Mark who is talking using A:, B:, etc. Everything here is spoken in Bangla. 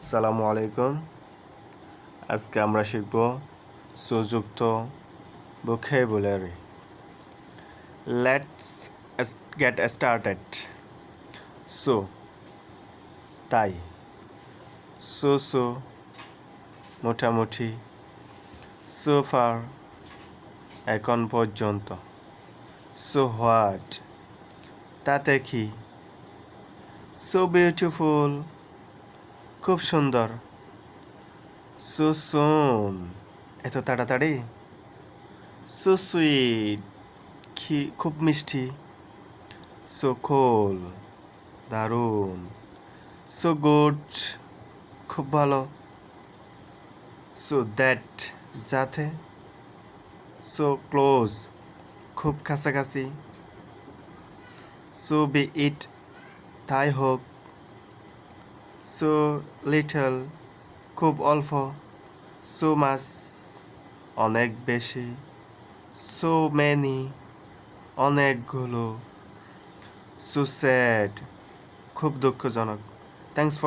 A: আসসালামু আলাইকুম। আজকে আমরা শিখব সুযুক্ত vocabulary. Let's get started. So, তাই, so মোটামুটি, so far এখন পর্যন্ত, so what তাতে কি, so beautiful খুব সুন্দর, so soon এত তাড়াতাড়ি, so sweet খুব মিষ্টি, so cool দারুণ, so good খুব ভালো, so that যাতে, so close খুব কাছাকাছি, so be it তাই হোক, so little খুব অল্প, so much অনেক বেশি, so many অনেকগুলো, so sad খুব দুঃখজনক। Thanks for